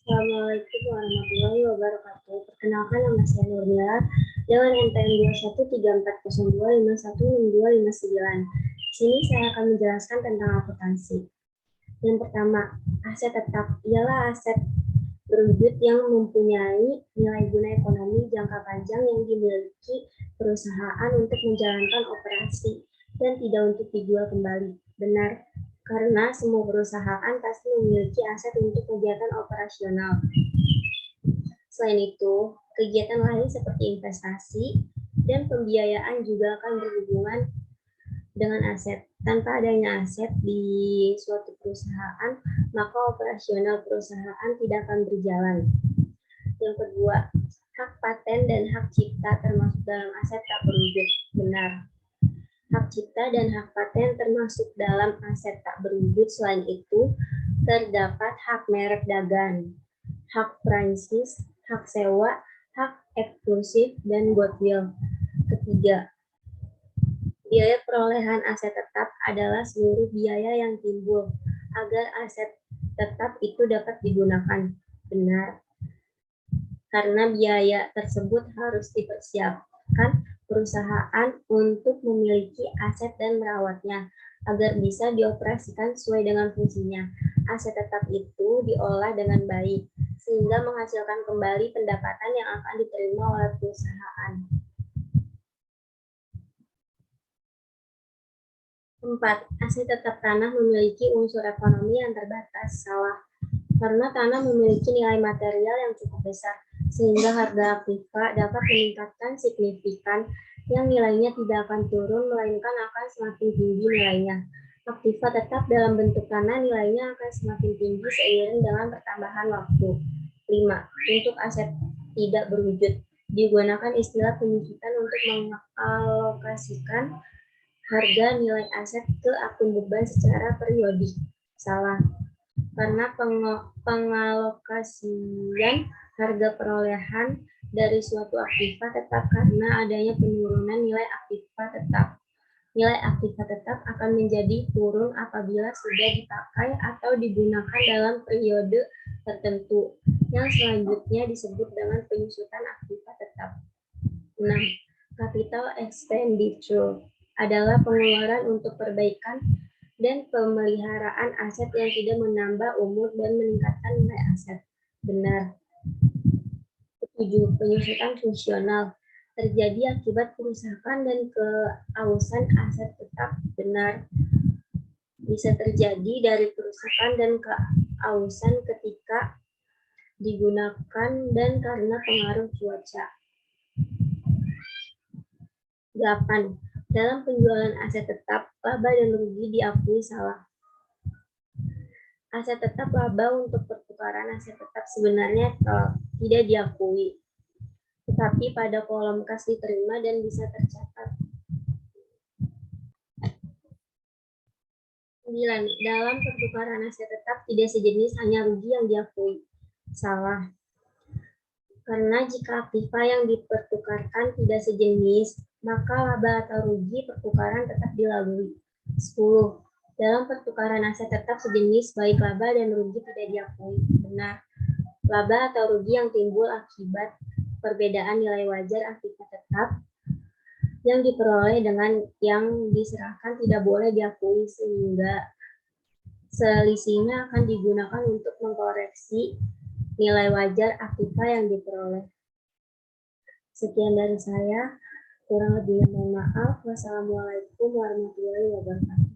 Assalamualaikum warahmatullahi wabarakatuh. Perkenalkan, nama saya Nurmila dengan NPM 213402516259. Di sini saya akan menjelaskan tentang akuntansi. Yang pertama, aset tetap ialah aset berwujud yang mempunyai nilai guna ekonomi jangka panjang yang dimiliki perusahaan untuk menjalankan operasi dan tidak untuk dijual kembali. Benar, karena semua perusahaan pasti memiliki aset untuk kegiatan operasional. Selain itu, kegiatan lain seperti investasi dan pembiayaan juga akan berhubungan dengan aset. Tanpa adanya aset di suatu perusahaan, maka operasional perusahaan tidak akan berjalan. Yang kedua, hak paten dan hak cipta termasuk dalam aset tak berwujud. Benar. Hak cipta dan hak paten termasuk dalam aset tak berwujud. Selain itu, terdapat hak merek dagang, hak franchise, hak sewa, hak eksklusif, dan goodwill. Ketiga, biaya perolehan aset tetap adalah seluruh biaya yang timbul agar aset tetap itu dapat digunakan. Benar. Karena biaya tersebut harus dipersiapkan perusahaan untuk memiliki aset dan merawatnya agar bisa dioperasikan sesuai dengan fungsinya. Aset tetap itu diolah dengan baik sehingga menghasilkan kembali pendapatan yang akan diterima oleh perusahaan. 4. Aset tetap tanah memiliki unsur ekonomi yang terbatas. Salah. Karena tanah memiliki nilai material yang cukup besar, sehingga harga aktiva dapat meningkatkan signifikan yang nilainya tidak akan turun, melainkan akan semakin tinggi nilainya. Aktiva tetap dalam bentuk tanah nilainya akan semakin tinggi seiring dengan pertambahan waktu. 5. Untuk aset tidak berwujud, digunakan istilah penyusutan untuk mengalokasikan harga nilai aset ke akun beban secara periodik. Salah. Karena pengalokasian harga perolehan dari suatu aktiva tetap karena adanya penurunan nilai aktiva tetap. Nilai aktiva tetap akan menjadi turun apabila sudah dipakai atau digunakan dalam periode tertentu, yang selanjutnya disebut dengan penyusutan aktiva tetap. 6. Capital expenditure adalah pengeluaran untuk perbaikan dan pemeliharaan aset yang tidak menambah umur dan meningkatkan nilai aset. Benar. 7. Penyusutan fungsional terjadi akibat kerusakan dan keausan aset tetap. Benar. Bisa terjadi dari kerusakan dan keausan ketika digunakan dan karena pengaruh cuaca. 8. Dalam penjualan aset tetap, laba dan rugi diakui salah. Aset tetap laba untuk pertukaran aset tetap sebenarnya tidak diakui, tetapi pada kolom kas diterima dan bisa tercatat. 9. Dalam pertukaran aset tetap tidak sejenis hanya rugi yang diakui. Salah. Karena jika aktiva yang dipertukarkan tidak sejenis, maka laba atau rugi pertukaran tetap dilalui. 10. Dalam pertukaran aset tetap sejenis, baik laba dan rugi tidak diakui. Benar. Laba atau rugi yang timbul akibat perbedaan nilai wajar aktiva tetap yang diperoleh dengan yang diserahkan tidak boleh diakui, sehingga selisihnya akan digunakan untuk mengkoreksi nilai wajar aktiva yang diperoleh. Sekian dari saya, kurang lebihnya mohon maaf. Wassalamualaikum warahmatullahi wabarakatuh.